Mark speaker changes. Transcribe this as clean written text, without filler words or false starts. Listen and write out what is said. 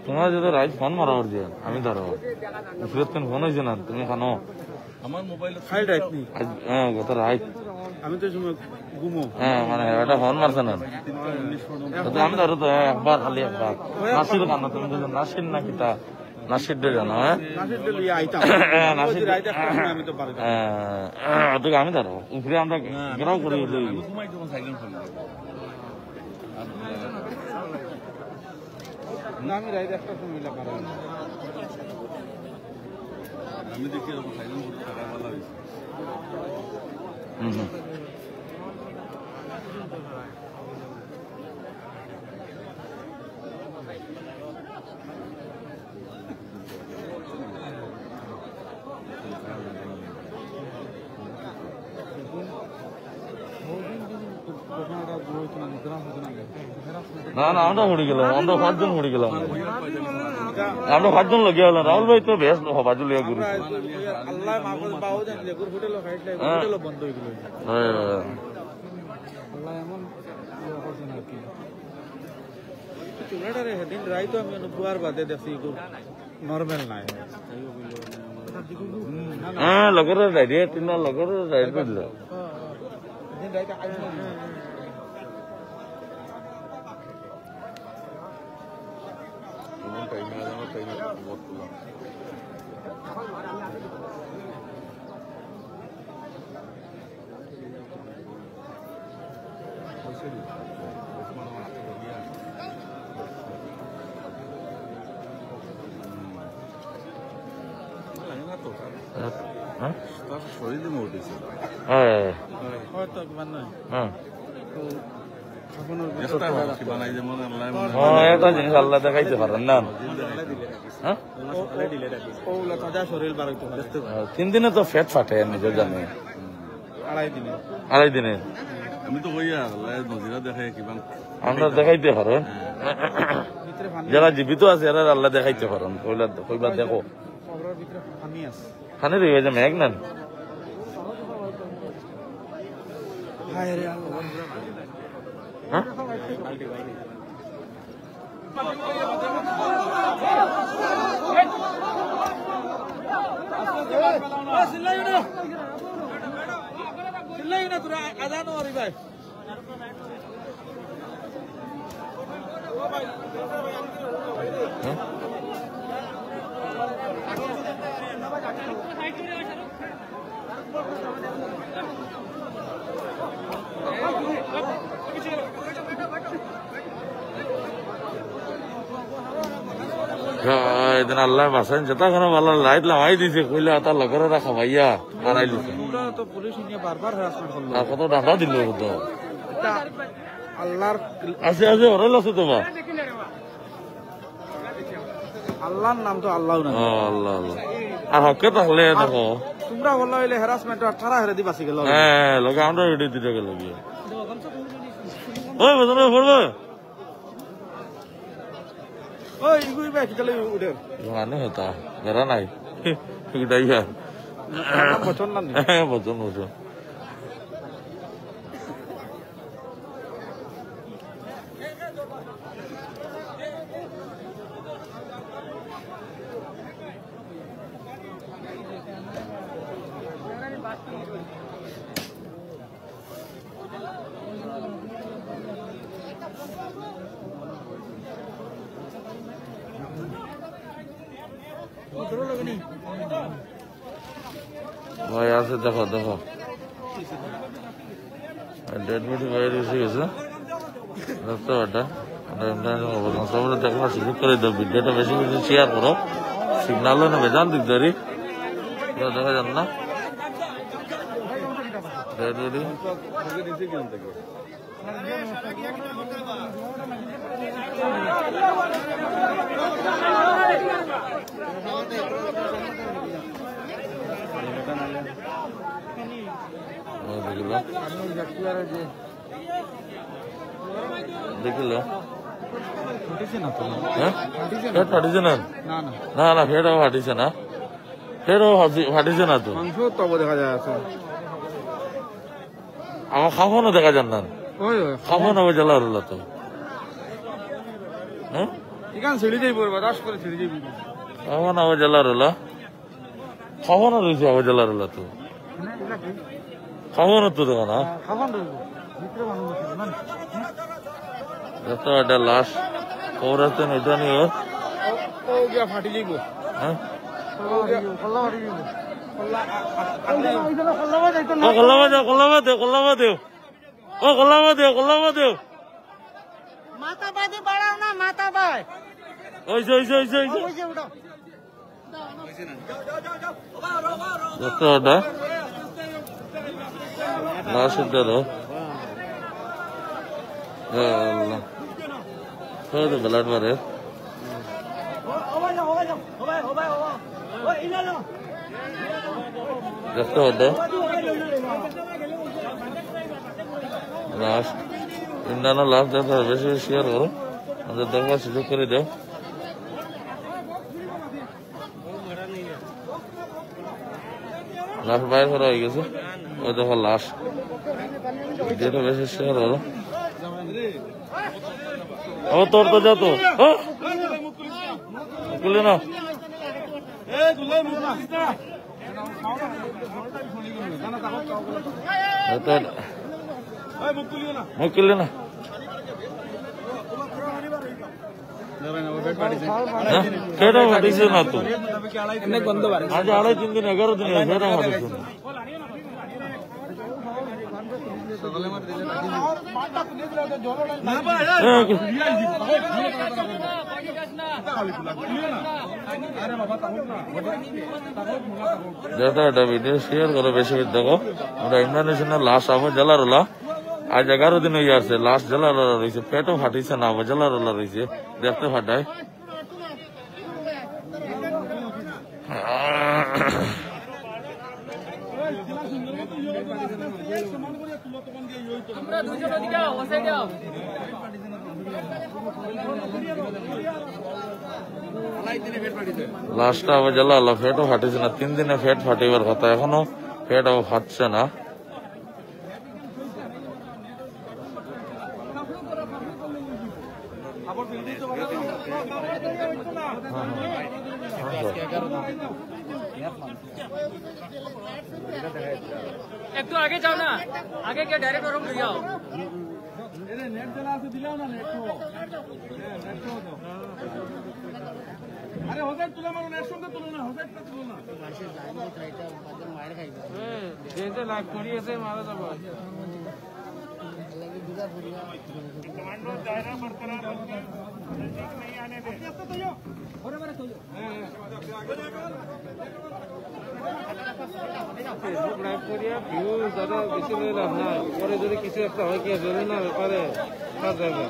Speaker 1: তোমার যদি right phone মারা করছে আমি ধরো ফিরত ফোন হয়েছে না তুমি খানো
Speaker 2: আমার মোবাইল
Speaker 1: হ্যাঁ কত রাইট
Speaker 2: আমি তো ঘুমো
Speaker 1: হ্যাঁ মানে এটা ফোন মারছে না আমি ধরো তো একবার খালি একবার নাসির কানো তুমি যদি নাসির না কিতা নাসির ডে জানো হ্যাঁ নাসির আমি ধরো উপরে আমরা গেরাও করি
Speaker 2: আমি রাইড একটা সময় আমি দেখি
Speaker 1: না না আমরা মুড়ি গেলাম আমরা 5 জন মুড়ি গেলাম আমরা 5 জন লগে হলাম রাহুল ভাই তো বেশ বাজু লিয়া গুরু
Speaker 2: আল্লাহ মাহফুজ বাউ জান লেগুর হোটেল খাইলে হোটেল বন্ধ হই গেল আল্লাহ এমন করছেন আর কি চুলাটারে হেদিন রাই তো আমি অনুপুয়ার বাদে দেখি নরমাল নাই
Speaker 1: হ্যাঁ লগর রাইডে তিন লগর রাইড করল
Speaker 2: দিন রাইতে আইছ
Speaker 1: একটা জিনিস আল্লাহ দেখাইতে পারেন না 3 দিনে তো ফেট ফাটে নিজের জানে 2.5 দিনে
Speaker 2: আমি তো কইয়া নজিরা দেখাই কিবা
Speaker 1: আমরা দেখাইতে পারেন যারা জীবিত আছে এরা আল্লাহ দেখাইতে পারেন কইবা দেখো খানি রয়ে যে মেঘ নেন আল্লাহ বাসান যেটা খানো ভালো লাইট লাগাই দিছে কইলে তার লগরে রাখা ভাইয়া আড়াই দিছে কত ডাটা দিল তো
Speaker 2: আল্লাহর
Speaker 1: আছে আছে ওরাল আছে তোমার
Speaker 2: আল্লাহর নাম তো আল্লাহ না
Speaker 1: আল্লাহ আল্লাহ আর হকে তাহলে দেখো
Speaker 2: তোমরা বললা হইলে হ্যারাসমেন্ট 18 হেরে দি বাসি গেল
Speaker 1: হ্যাঁ লগে আমরা রেডি দিতে গেল গিয়ে ওই বদনা পড়বে
Speaker 2: ওই ইগুই বা কি চলে উঠে
Speaker 1: মানে হতা মেরা নাই ইদাইয়া
Speaker 2: বচন না
Speaker 1: হ্যাঁ বচন বচন ভাই আছে দেখো দেখো ডেড বডি বাইরে এসে গেছে রাস্তাটা সবাই দেখো সুযোগ করে দাও ভিডিওটা বেশি বেশি শেয়ার করো সিগনালও নেবে যান দিক ধরি দেখা যান না ডেড বডি দেখিল ফাটিছে না না না ফেরও ফাটিছে না ফেরও ফাটিছে না তো
Speaker 2: দেখা যায়
Speaker 1: আমার খাফনও দেখা যান না খাফন হবে জ্বালা তো হ্যাঁ
Speaker 2: এখান ছেড়ে যাইব বাতাস করে ছেড়ে যাইব
Speaker 1: কখন আবার জেলার হলো কখন রয়েছে আবার জেলার হলো তো কখন তো দেখো না
Speaker 2: খাবার রইব ভিতরে মানুষ আছে না
Speaker 1: যত একটা লাশ খবর আছে ওটা নিয়ে
Speaker 2: ও গিয়া ফাটি যাইব
Speaker 1: হ্যাঁ
Speaker 2: কল্লা ফাটি যাইব মাথা বাদে বাড়াও না মাথা বাই
Speaker 1: ব্লাড মারে দেখতে হতো লাস্ট ইন্ডিয়ানো লাস্ট দেখতে বেশি বেশি শেয়ার করো আমাদের দেখবার সুযোগ করে দাও লাস্ট বাইর করা হয়ে গেছে ওই দেখো লাস্ট ভিডিওটা বেশি শেয়ার করো ও তোর তো যা তো খুলে না মুকিলে না কেটা ফাটিছে না তো আজ 2.5-3 দিন 11 দিন কেটা ফাটিছে ভিডিও শেয়ার করো বেশি দেখো আমরা ইন্টারন্যাশনাল লাস্ট আবার জেলারোলা আজ 11 দিন হয়ে আসছে লাস্ট জেলারোলা রয়েছে পেটও ফাটিছে না আবার জেলারোলা রয়েছে দেখতে ফাটায় লাস্টটা আবার জ্বালা ফেটও ফাটিছে না 3 দিনে ফেট ফাটিবার কথা এখনো ফেট আবার ফাটছে না
Speaker 3: একটু আগে যাও না আগে কে ডাইরেক্ট ওরকম দিয়ে যাও
Speaker 2: নেট জ্বালা আছে দিলাও না নেট আরে হোটেল তুলে মারো নেট সঙ্গে তুলো না হোটেলটা তুলো না যেতে লাইভ করি আছে মারা যাব कमांडो दायरा बरकरार नहीं आने दे ফেসবুক লাইভ করিয়া ভিউ যারা বেশি লইলাম না পরে যদি কিছু একটা হয় কি জরুরি না ব্যাপারে কাজ যাবে